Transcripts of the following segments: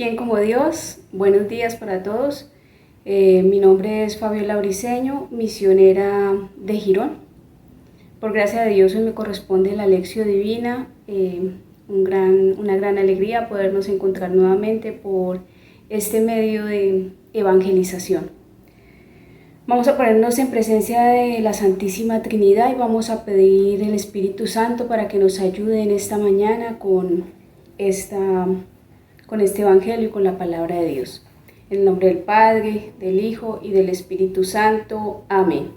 ¿Quién como Dios? Buenos días para todos. Mi nombre es Fabiola Briceño, misionera de Girón. Por gracia de Dios hoy me corresponde la lección divina. Una gran alegría podernos encontrar nuevamente por este medio de evangelización. Vamos a ponernos en presencia de la Santísima Trinidad y vamos a pedir el Espíritu Santo para que nos ayude en esta mañana con este Evangelio y con la palabra de Dios. En el nombre del Padre, del Hijo y del Espíritu Santo. Amén.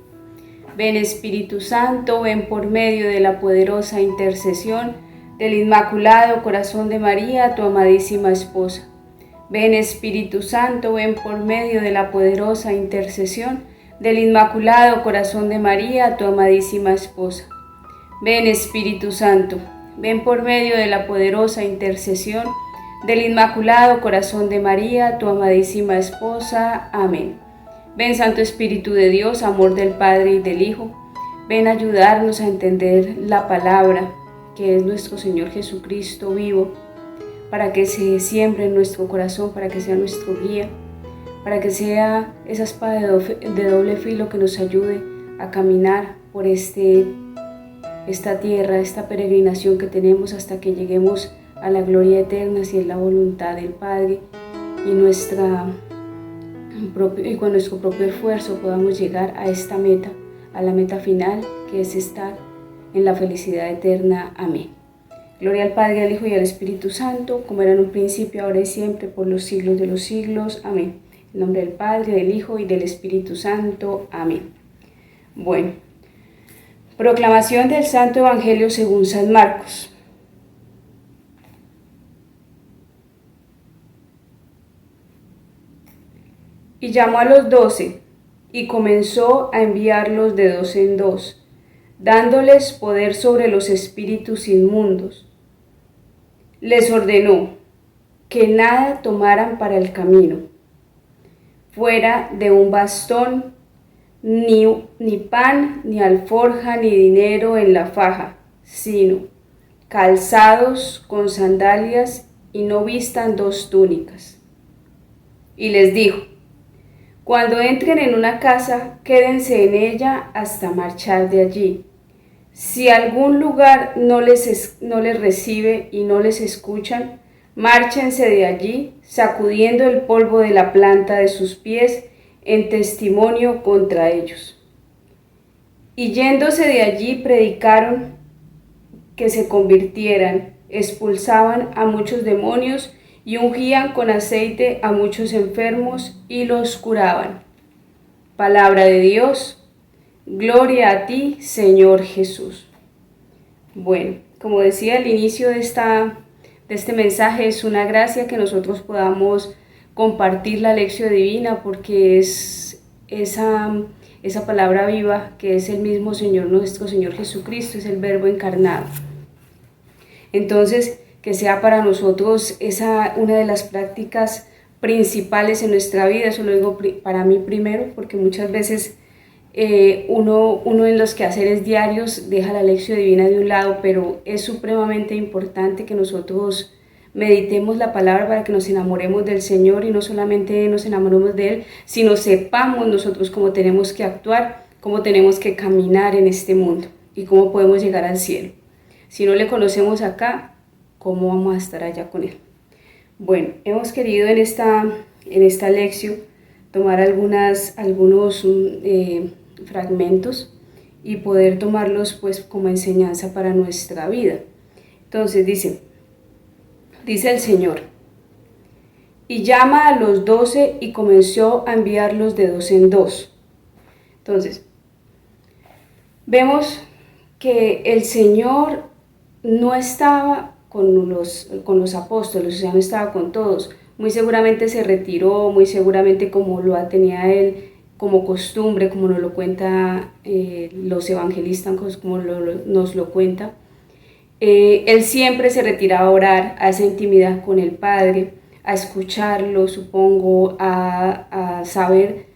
Ven Espíritu Santo, ven por medio de la poderosa intercesión del Inmaculado Corazón de María, tu amadísima esposa. Ven Espíritu Santo, ven por medio de la poderosa intercesión del Inmaculado Corazón de María, tu amadísima esposa. Ven Espíritu Santo, ven por medio de la poderosa intercesión del Inmaculado Corazón de María, tu amadísima esposa. Amén. Ven Santo Espíritu de Dios, amor del Padre y del Hijo, ven a ayudarnos a entender la palabra que es nuestro Señor Jesucristo vivo, para que se siembre en nuestro corazón, para que sea nuestro guía, para que sea esa espada de doble filo que nos ayude a caminar por esta tierra, esta peregrinación que tenemos hasta que lleguemos a la gloria eterna, si es la voluntad del Padre, y con nuestro propio esfuerzo podamos llegar a esta meta, a la meta final, que es estar en la felicidad eterna. Amén. Gloria al Padre, al Hijo y al Espíritu Santo, como era en un principio, ahora y siempre, por los siglos de los siglos. Amén. En nombre del Padre, del Hijo y del Espíritu Santo. Amén. Bueno, proclamación del Santo Evangelio según San Marcos. Y llamó a los 12 y comenzó a enviarlos de 2 en 2, dándoles poder sobre los espíritus inmundos. Les ordenó que nada tomaran para el camino, fuera de un bastón, ni pan, ni alforja, ni dinero en la faja, sino calzados con sandalias, y no vistan 2 túnicas. Y les dijo: cuando entren en una casa, quédense en ella hasta marchar de allí. Si algún lugar no les recibe y no les escuchan, márchense de allí, sacudiendo el polvo de la planta de sus pies en testimonio contra ellos. Y yéndose de allí predicaron que se convirtieran, expulsaban a muchos demonios y ungían con aceite a muchos enfermos y los curaban. Palabra de Dios, gloria a ti, Señor Jesús. Bueno, como decía al inicio de este mensaje, es una gracia que nosotros podamos compartir la lección divina, porque es esa palabra viva que es el mismo Señor, nuestro Señor Jesucristo, es el Verbo encarnado. Entonces, que sea para nosotros una de las prácticas principales en nuestra vida. Eso lo digo para mí primero, porque muchas veces uno en los quehaceres diarios deja la lección divina de un lado, pero es supremamente importante que nosotros meditemos la palabra para que nos enamoremos del Señor, y no solamente nos enamoremos de Él, sino sepamos nosotros cómo tenemos que actuar, cómo tenemos que caminar en este mundo y cómo podemos llegar al cielo. Si no le conocemos acá, ¿cómo vamos a estar allá con Él? Bueno, hemos querido en esta lección tomar algunos fragmentos y poder tomarlos pues como enseñanza para nuestra vida. Entonces dice el Señor: y llama a los 12 y comenzó a enviarlos de 2 en 2. Entonces, vemos que el Señor no estaba con los apóstoles, o sea, no estaba con todos. Muy seguramente se retiró, muy seguramente como lo tenía Él como costumbre, como nos lo cuenta los evangelistas, como nos lo cuenta. Él siempre se retiraba a orar, a esa intimidad con el Padre, a escucharlo, supongo, a saber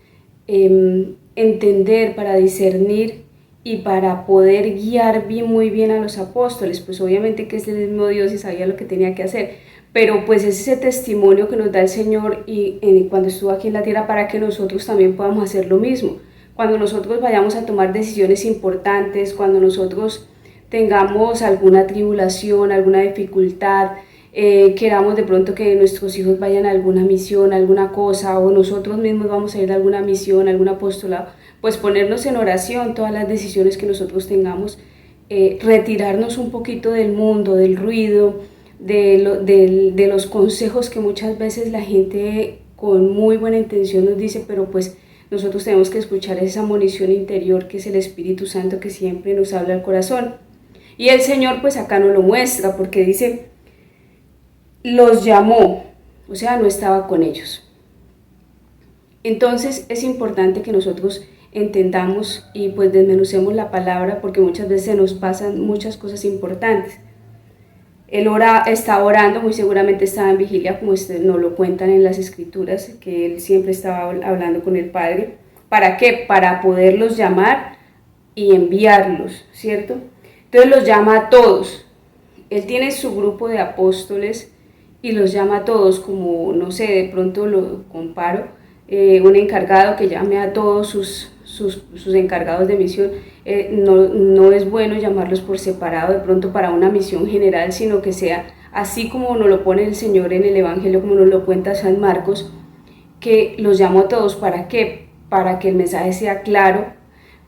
entender, para discernir y para poder guiar muy bien a los apóstoles. Pues obviamente que es el mismo Dios y sabía lo que tenía que hacer, pero pues es ese testimonio que nos da el Señor y cuando estuvo aquí en la tierra para que nosotros también podamos hacer lo mismo. Cuando nosotros vayamos a tomar decisiones importantes, cuando nosotros tengamos alguna tribulación, alguna dificultad, queramos de pronto que nuestros hijos vayan a alguna misión, alguna cosa, o nosotros mismos vamos a ir a alguna misión, algún apostolado, pues ponernos en oración todas las decisiones que nosotros tengamos, retirarnos un poquito del mundo, del ruido, de los consejos que muchas veces la gente con muy buena intención nos dice, pero pues nosotros tenemos que escuchar esa munición interior que es el Espíritu Santo que siempre nos habla al corazón. Y el Señor pues acá nos lo muestra porque dice, los llamó, o sea, no estaba con ellos. Entonces es importante que nosotros entendamos y pues desmenucemos la palabra porque muchas veces nos pasan muchas cosas importantes. Él estaba orando, muy seguramente estaba en vigilia, como nos lo cuentan en las escrituras, que él siempre estaba hablando con el Padre. ¿Para qué? Para poderlos llamar y enviarlos, ¿cierto? Entonces los llama a todos. Él tiene su grupo de apóstoles y los llama a todos, como, no sé, de pronto lo comparo, un encargado que llame a todos sus encargados de misión. No es bueno llamarlos por separado de pronto para una misión general, sino que sea así como nos lo pone el Señor en el Evangelio, como nos lo cuenta San Marcos, que los llamó a todos. ¿Para qué? Para que el mensaje sea claro,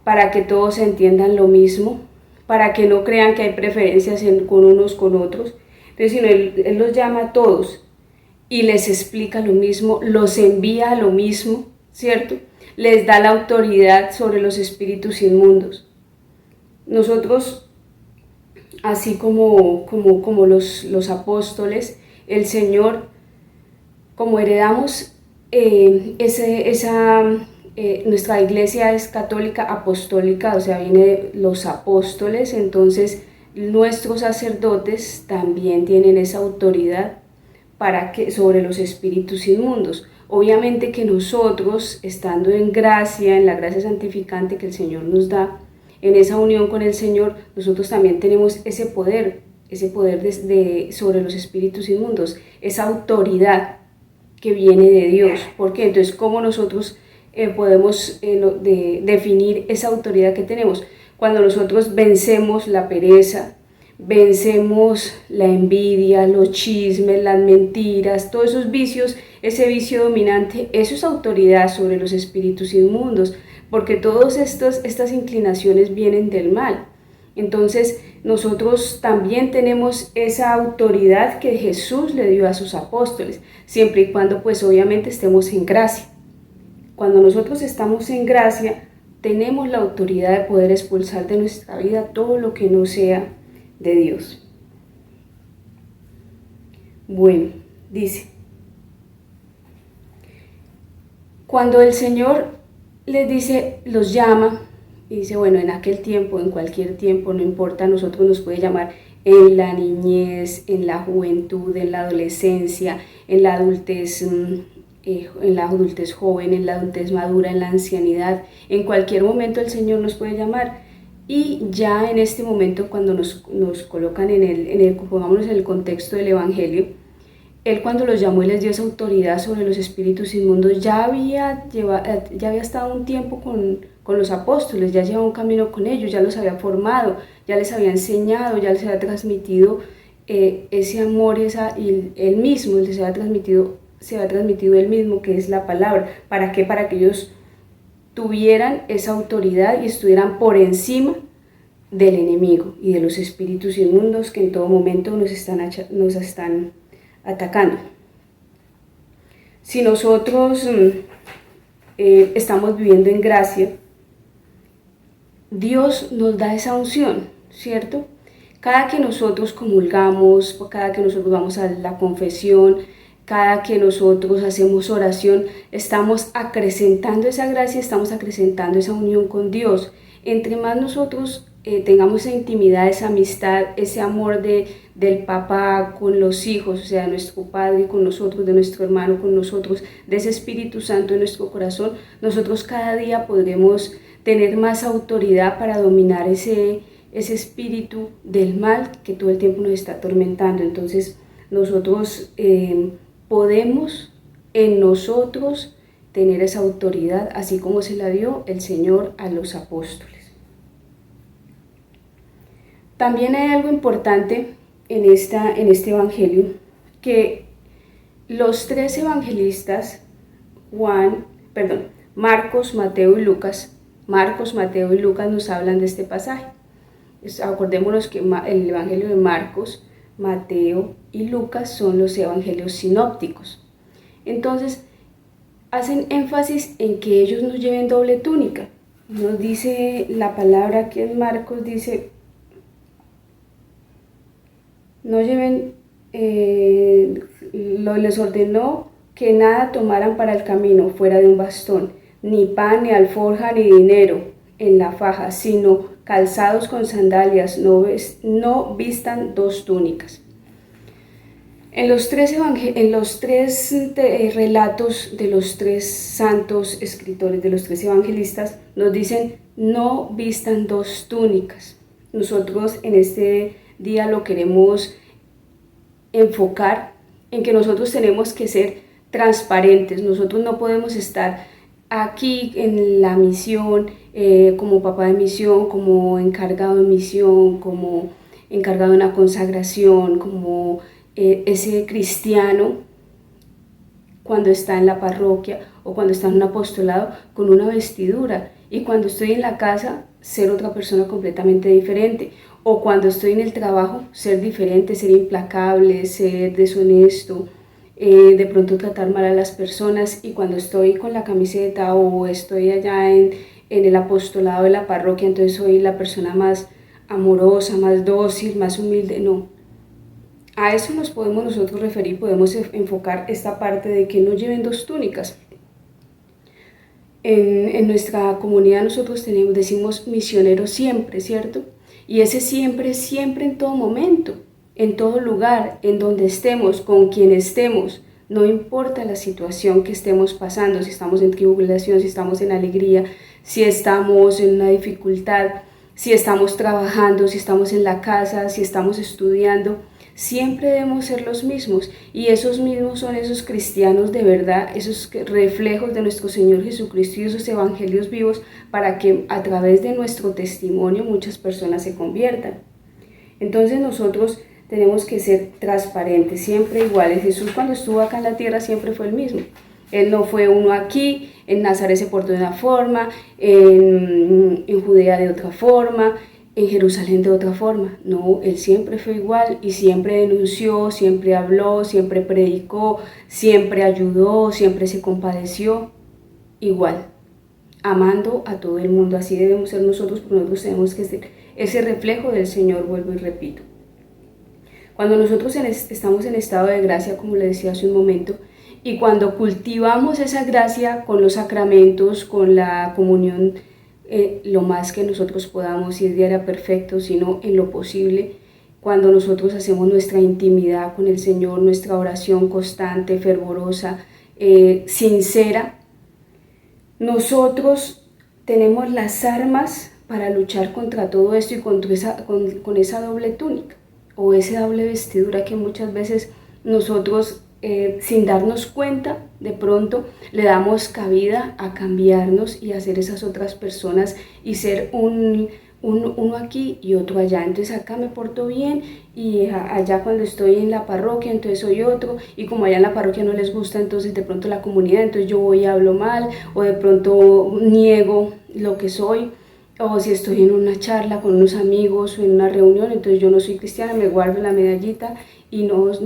para que todos entiendan lo mismo, para que no crean que hay preferencias con unos con otros. Entonces, sino él los llama a todos y les explica lo mismo, los envía a lo mismo, ¿cierto? Les da la autoridad sobre los espíritus inmundos. Nosotros, así como los apóstoles, el Señor, como heredamos nuestra iglesia es católica apostólica, o sea, viene de los apóstoles, entonces nuestros sacerdotes también tienen esa autoridad sobre los espíritus inmundos. Obviamente que nosotros, estando en gracia, en la gracia santificante que el Señor nos da, en esa unión con el Señor, nosotros también tenemos ese poder sobre los espíritus inmundos, esa autoridad que viene de Dios. ¿Por qué? Entonces, ¿cómo nosotros podemos definir esa autoridad que tenemos? Cuando nosotros vencemos la pereza, vencemos la envidia, los chismes, las mentiras, todos esos vicios, ese vicio dominante, eso es autoridad sobre los espíritus inmundos, porque todas estas inclinaciones vienen del mal. Entonces nosotros también tenemos esa autoridad que Jesús le dio a sus apóstoles, siempre y cuando pues obviamente estemos en gracia. Cuando nosotros estamos en gracia, tenemos la autoridad de poder expulsar de nuestra vida todo lo que no sea de Dios. Bueno, dice, cuando el Señor les dice, los llama, y dice, bueno, en aquel tiempo, en cualquier tiempo, no importa, a nosotros nos puede llamar en la niñez, en la juventud, en la adolescencia, en la adultez joven, en la adultez madura, en la ancianidad, en cualquier momento el Señor nos puede llamar. Y ya en este momento, cuando nos colocan pongámonos en el contexto del Evangelio, Él cuando los llamó y les dio esa autoridad sobre los espíritus inmundos, ya había estado un tiempo con los apóstoles, ya llevaba un camino con ellos, ya los había formado, ya les había enseñado, ya les había transmitido ese amor, y Él mismo se había transmitido Él mismo, que es la palabra. ¿Para qué? Para que ellos tuvieran esa autoridad y estuvieran por encima del enemigo y de los espíritus inmundos que en todo momento nos están atacando. Si nosotros estamos viviendo en gracia, Dios nos da esa unción, ¿cierto? Cada que nosotros comulgamos, cada que nosotros vamos a la confesión, cada que nosotros hacemos oración, estamos acrecentando esa gracia, estamos acrecentando esa unión con Dios. Entre más nosotros tengamos esa intimidad, esa amistad, ese amor del papá con los hijos, o sea, nuestro padre con nosotros, de nuestro hermano con nosotros, de ese Espíritu Santo en nuestro corazón, nosotros cada día podremos tener más autoridad para dominar ese espíritu del mal que todo el tiempo nos está atormentando. Entonces nosotros podemos en nosotros tener esa autoridad, así como se la dio el Señor a los apóstoles. También hay algo importante en este evangelio, que los tres evangelistas, Marcos, Mateo y Lucas, nos hablan de este pasaje. Acordémonos que el evangelio de Marcos, Mateo y Lucas son los evangelios sinópticos. Entonces, hacen énfasis en que ellos no lleven doble túnica. Nos dice la palabra que en Marcos dice, no lleven, les ordenó que nada tomaran para el camino fuera de un bastón, ni pan, ni alforja, ni dinero en la faja, sino calzados con sandalias, no vistan dos túnicas. En los tres relatos de los tres santos escritores, de los tres evangelistas, nos dicen no vistan dos túnicas. Nosotros en este día lo queremos enfocar en que nosotros tenemos que ser transparentes. Nosotros no podemos estar aquí en la misión como papá de misión, como encargado de misión, como encargado de una consagración, como ese cristiano cuando está en la parroquia o cuando está en un apostolado con una vestidura, y cuando estoy en la casa ser otra persona completamente diferente, o cuando estoy en el trabajo ser diferente, ser implacable, ser deshonesto, de pronto tratar mal a las personas, y cuando estoy con la camiseta o estoy allá en el apostolado de la parroquia, entonces soy la persona más amorosa, más dócil, más humilde. No, a eso nos podemos nosotros referir, podemos enfocar esta parte de que no lleven dos túnicas. En nuestra comunidad nosotros decimos misionero siempre, ¿cierto? Y ese siempre, siempre en todo momento, en todo lugar, en donde estemos, con quien estemos, no importa la situación que estemos pasando, si estamos en tribulación, si estamos en alegría, si estamos en una dificultad, si estamos trabajando, si estamos en la casa, si estamos estudiando, siempre debemos ser los mismos, y esos mismos son esos cristianos de verdad, esos reflejos de nuestro Señor Jesucristo y esos evangelios vivos, para que a través de nuestro testimonio muchas personas se conviertan. Entonces nosotros tenemos que ser transparentes, siempre iguales. Jesús cuando estuvo acá en la tierra siempre fue el mismo. Él no fue uno aquí, en Nazaret se portó de una forma, en Judea de otra forma, en Jerusalén de otra forma. No, él siempre fue igual, y siempre denunció, siempre habló, siempre predicó, siempre ayudó, siempre se compadeció, igual, amando a todo el mundo. Así debemos ser nosotros, porque nosotros tenemos que ser ese reflejo del Señor, vuelvo y repito. Cuando nosotros estamos en estado de gracia, como le decía hace un momento, y cuando cultivamos esa gracia con los sacramentos, con la comunión, lo más que nosotros podamos, si es diaria perfecto, sino en lo posible, cuando nosotros hacemos nuestra intimidad con el Señor, nuestra oración constante, fervorosa, sincera, nosotros tenemos las armas para luchar contra todo esto y con esa doble túnica o esa doble vestidura que muchas veces nosotros sin darnos cuenta, de pronto le damos cabida a cambiarnos y a ser esas otras personas y ser uno aquí y otro allá. Entonces acá me porto bien, y allá cuando estoy en la parroquia entonces soy otro, y como allá en la parroquia no les gusta entonces de pronto la comunidad, entonces yo voy y hablo mal, o de pronto niego lo que soy. O si estoy en una charla con unos amigos o en una reunión, entonces yo no soy cristiana, me guardo la medallita, y entonces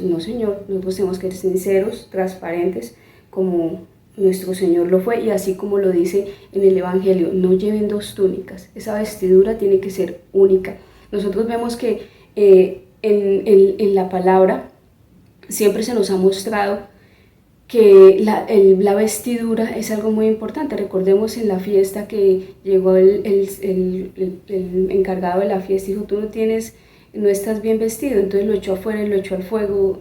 no, Señor, nosotros tenemos que ser sinceros, transparentes, como nuestro Señor lo fue, y así como lo dice en el Evangelio, no lleven dos túnicas, esa vestidura tiene que ser única. Nosotros vemos que en la palabra siempre se nos ha mostrado que la vestidura es algo muy importante. Recordemos en la fiesta que llegó el encargado de la fiesta y dijo, tú no estás bien vestido, entonces lo echó afuera y lo echó al fuego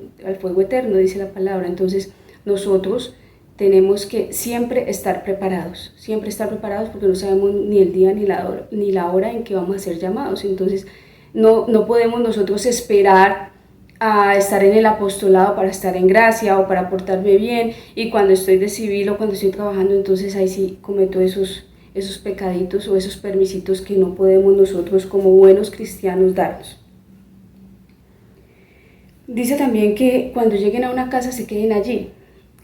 eterno, dice la palabra. Entonces nosotros tenemos que siempre estar preparados porque no sabemos ni el día ni la hora en que vamos a ser llamados. Entonces no podemos nosotros esperar a estar en el apostolado para estar en gracia o para portarme bien, y cuando estoy de civil o cuando estoy trabajando, entonces ahí sí cometo esos pecaditos o esos permisitos que no podemos nosotros como buenos cristianos darnos. Dice también que cuando lleguen a una casa se queden allí.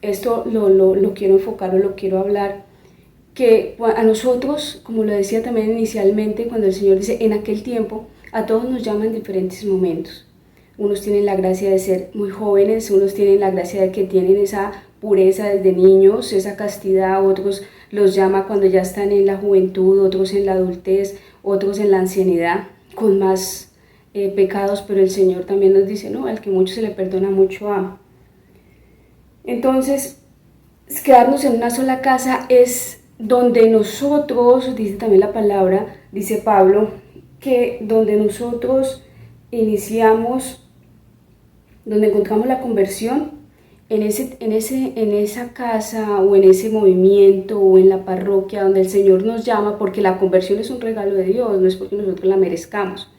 Esto lo quiero enfocar o lo quiero hablar, que a nosotros, como lo decía también inicialmente, cuando el Señor dice en aquel tiempo, a todos nos llama en diferentes momentos. Unos tienen la gracia de ser muy jóvenes, unos tienen la gracia de que tienen esa pureza desde niños, esa castidad, otros los llama cuando ya están en la juventud, otros en la adultez, otros en la ancianidad, con más pecados, pero el Señor también nos dice, no, al que mucho se le perdona, mucho ama. Entonces, quedarnos en una sola casa es donde nosotros, dice también la palabra, dice Pablo, que donde nosotros iniciamos, donde encontramos la conversión, en esa casa o en ese movimiento o en la parroquia donde el Señor nos llama, porque la conversión es un regalo de Dios, no es porque nosotros la merezcamos.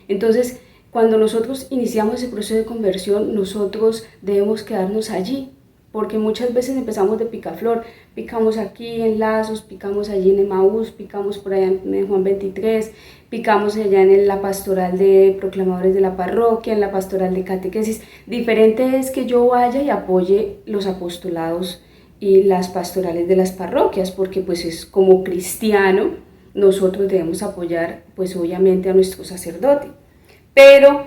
Entonces, cuando nosotros iniciamos ese proceso de conversión, nosotros debemos quedarnos allí, porque muchas veces empezamos de picaflor, picamos aquí en Lazos, picamos allí en Emaús, picamos por allá en Juan 23, picamos allá en la pastoral de proclamadores de la parroquia, en la pastoral de catequesis. Diferente es que yo vaya y apoye los apostolados y las pastorales de las parroquias, porque pues es como cristiano, nosotros debemos apoyar pues obviamente a nuestro sacerdote, pero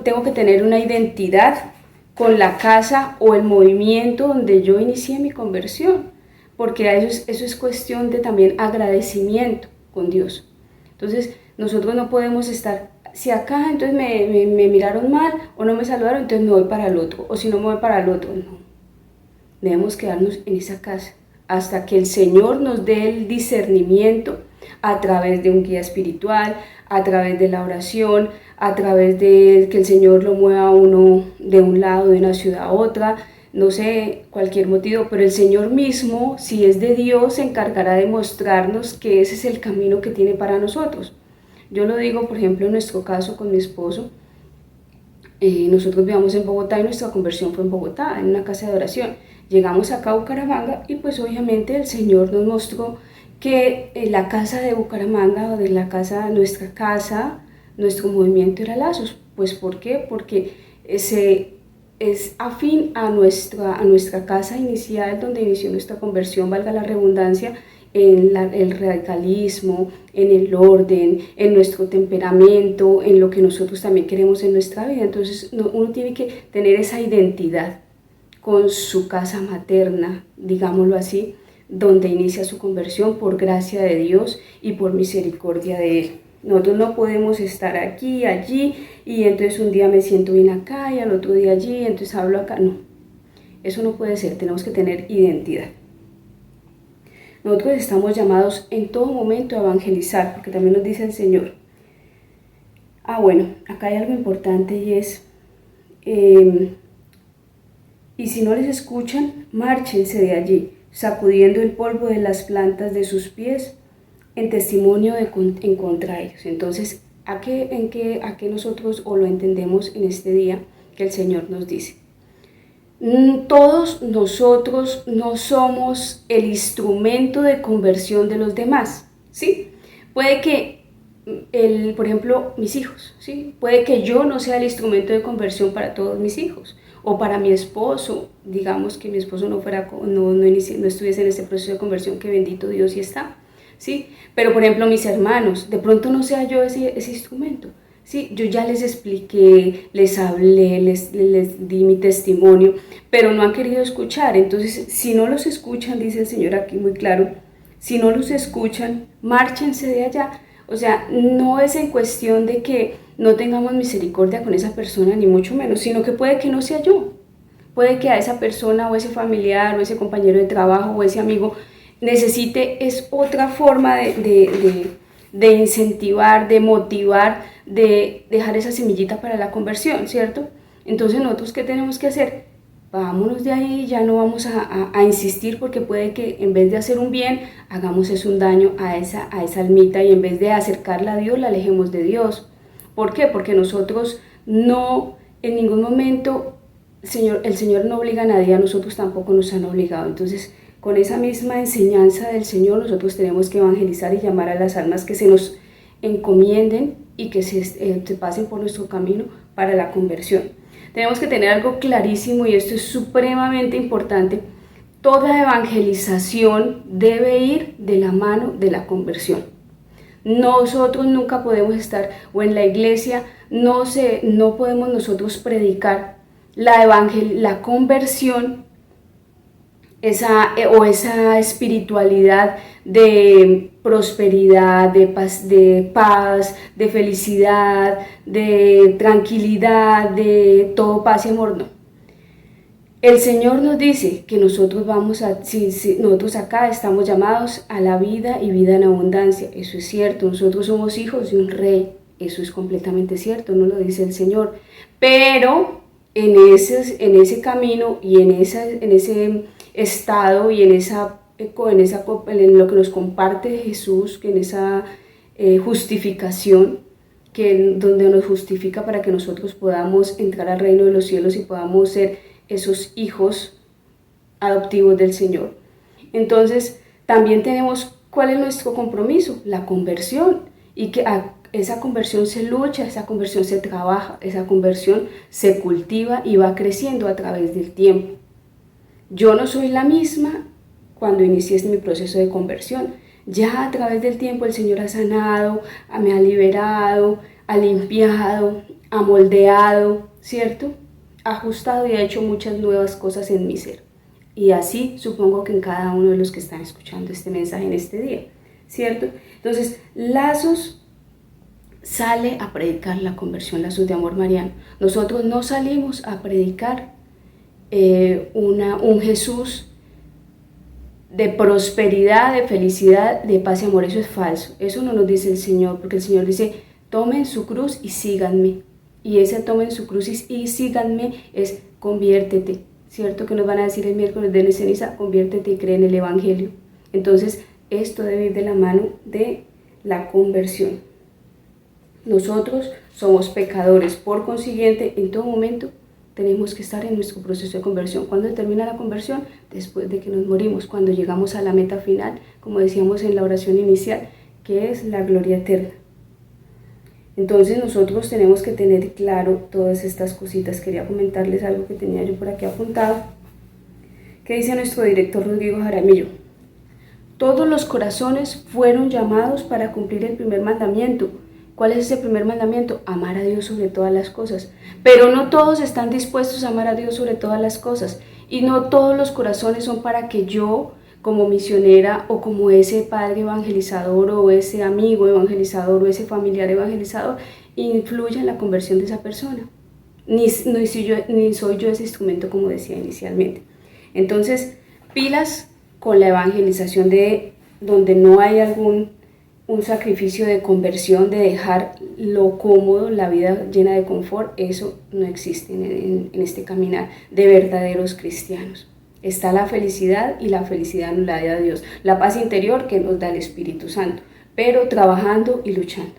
tengo que tener una identidad con la casa o el movimiento donde yo inicié mi conversión, porque eso es cuestión de también agradecimiento con Dios. Entonces nosotros no podemos estar, si acá entonces me miraron mal o no me saludaron, entonces me voy para el otro, o si no me voy para el otro, no. Debemos quedarnos en esa casa hasta que el Señor nos dé el discernimiento a través de un guía espiritual, a través de la oración, a través de que el Señor lo mueva a uno de un lado, de una ciudad a otra, no sé, cualquier motivo, pero el Señor mismo, si es de Dios, se encargará de mostrarnos que ese es el camino que tiene para nosotros. Yo lo digo, por ejemplo, en nuestro caso con mi esposo, nosotros vivíamos en Bogotá y nuestra conversión fue en Bogotá, en una casa de oración. Llegamos acá a Bucaramanga y pues obviamente el Señor nos mostró que la casa de Bucaramanga, o de nuestra casa, nuestro movimiento era Lazos. Pues ¿por qué? Porque es afín a nuestra casa inicial, donde inició nuestra conversión, valga la redundancia, en el radicalismo, en el orden, en nuestro temperamento, en lo que nosotros también queremos en nuestra vida. Entonces uno tiene que tener esa identidad con su casa materna, digámoslo así, donde inicia su conversión por gracia de Dios y por misericordia de Él. Nosotros no podemos estar aquí, allí, y entonces un día me siento bien acá y al otro día allí, entonces hablo acá. No, eso no puede ser, tenemos que tener identidad. Nosotros estamos llamados en todo momento a evangelizar, porque también nos dice el Señor. Bueno, acá hay algo importante y es, y si no les escuchan, márchense de allí, sacudiendo el polvo de las plantas de sus pies, en testimonio en contra de ellos. Entonces, ¿a qué nosotros o lo entendemos en este día que el Señor nos dice? Todos nosotros no somos el instrumento de conversión de los demás, ¿sí? Puede que, por ejemplo, mis hijos, ¿sí? Puede que yo no sea el instrumento de conversión para todos mis hijos, o para mi esposo, digamos que mi esposo no estuviese en este proceso de conversión, que bendito Dios sí está, ¿sí? Pero, por ejemplo, mis hermanos, de pronto no sea yo ese instrumento. Sí, yo ya les expliqué, les hablé, les di mi testimonio, pero no han querido escuchar. Entonces, si no los escuchan, dice el Señor aquí muy claro, si no los escuchan, márchense de allá. O sea, no es en cuestión de que no tengamos misericordia con esa persona, ni mucho menos, sino que puede que no sea yo. Puede que a esa persona o ese familiar o ese compañero de trabajo o ese amigo necesite es otra forma de incentivar, de motivar, de dejar esa semillita para la conversión, ¿cierto? Entonces nosotros, ¿qué tenemos que hacer? Vámonos de ahí, ya no vamos a insistir, porque puede que en vez de hacer un bien, hagamos es un daño a esa almita, y en vez de acercarla a Dios, la alejemos de Dios. ¿Por qué? Porque nosotros no en ningún momento el Señor no obliga a nadie, a nosotros tampoco nos han obligado. Entonces, con esa misma enseñanza del Señor, nosotros tenemos que evangelizar y llamar a las almas que se nos encomienden y que se pasen por nuestro camino para la conversión. Tenemos que tener algo clarísimo, y esto es supremamente importante: toda evangelización debe ir de la mano de la conversión. Nosotros nunca podemos estar, o en la iglesia no podemos nosotros predicar la conversión, esa espiritualidad de prosperidad, de paz, de felicidad, de tranquilidad, de todo paz y amor. No. El Señor nos dice que nosotros nosotros acá estamos llamados a la vida y vida en abundancia. Eso es cierto, nosotros somos hijos de un rey, eso es completamente cierto, no lo dice el Señor. Pero en ese camino y en ese estado y en lo que nos comparte Jesús, que en esa justificación, donde nos justifica para que nosotros podamos entrar al reino de los cielos y podamos ser esos hijos adoptivos del Señor. Entonces, también tenemos, ¿cuál es nuestro compromiso? La conversión, y que esa conversión se lucha, esa conversión se trabaja, esa conversión se cultiva y va creciendo a través del tiempo. Yo no soy la misma cuando inicié mi proceso de conversión. Ya a través del tiempo el Señor ha sanado, me ha liberado, ha limpiado, ha moldeado, ¿cierto? Ha ajustado y ha hecho muchas nuevas cosas en mi ser. Y así supongo que en cada uno de los que están escuchando este mensaje en este día, ¿cierto? Entonces, Lazos sale a predicar la conversión, Lazos de Amor Mariano. Nosotros no salimos a predicar un Jesús de prosperidad, de felicidad, de paz y amor. Eso es falso, eso no nos dice el Señor, porque el Señor dice: tomen su cruz y síganme. Y ese tomen su cruz y síganme es conviértete, ¿cierto? Que nos van a decir el miércoles de ceniza: conviértete y cree en el Evangelio. Entonces, esto debe ir de la mano de la conversión. Nosotros somos pecadores, por consiguiente, en todo momento tenemos que estar en nuestro proceso de conversión. ¿Cuándo termina la conversión? Después de que nos morimos, cuando llegamos a la meta final, como decíamos en la oración inicial, que es la gloria eterna. Entonces nosotros tenemos que tener claro todas estas cositas. Quería comentarles algo que tenía yo por aquí apuntado, que dice nuestro director Rodrigo Jaramillo: todos los corazones fueron llamados para cumplir el primer mandamiento. ¿Cuál es ese primer mandamiento? Amar a Dios sobre todas las cosas. Pero no todos están dispuestos a amar a Dios sobre todas las cosas, y no todos los corazones son para que yo, como misionera, o como ese padre evangelizador, o ese amigo evangelizador, o ese familiar evangelizador, influya en la conversión de esa persona. Ni soy yo ese instrumento, como decía inicialmente. Entonces, pilas con la evangelización de donde no hay un sacrificio de conversión, de dejar lo cómodo, la vida llena de confort. Eso no existe en este caminar de verdaderos cristianos. Está la felicidad, y la felicidad nos la da Dios, la paz interior que nos da el Espíritu Santo, pero trabajando y luchando.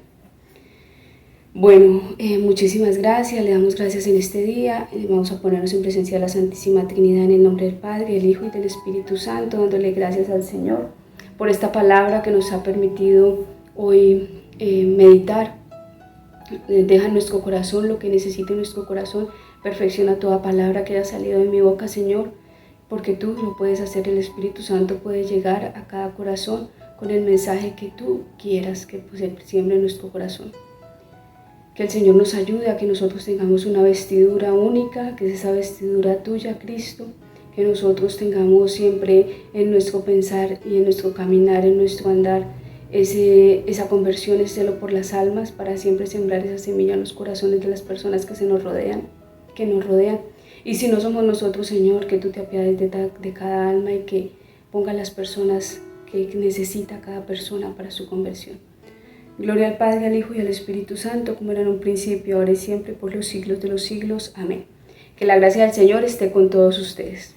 Bueno, muchísimas gracias, le damos gracias en este día. Vamos a ponernos en presencia de la Santísima Trinidad, en el nombre del Padre, del Hijo y del Espíritu Santo, dándole gracias al Señor por esta palabra que nos ha permitido hoy meditar. Deja en nuestro corazón lo que necesite nuestro corazón. Perfecciona toda palabra que haya salido de mi boca, Señor, porque tú lo puedes hacer. El Espíritu Santo puede llegar a cada corazón con el mensaje que tú quieras que siembre en nuestro corazón. Que el Señor nos ayude a que nosotros tengamos una vestidura única, que es esa vestidura tuya, Cristo. Que nosotros tengamos siempre en nuestro pensar y en nuestro caminar, en nuestro andar, esa conversión, ese celo por las almas, para siempre sembrar esa semilla en los corazones de las personas que nos rodean. Y si no somos nosotros, Señor, que tú te apiades de cada alma y que ponga las personas que necesita cada persona para su conversión. Gloria al Padre, al Hijo y al Espíritu Santo, como era en un principio, ahora y siempre, por los siglos de los siglos. Amén. Que la gracia del Señor esté con todos ustedes.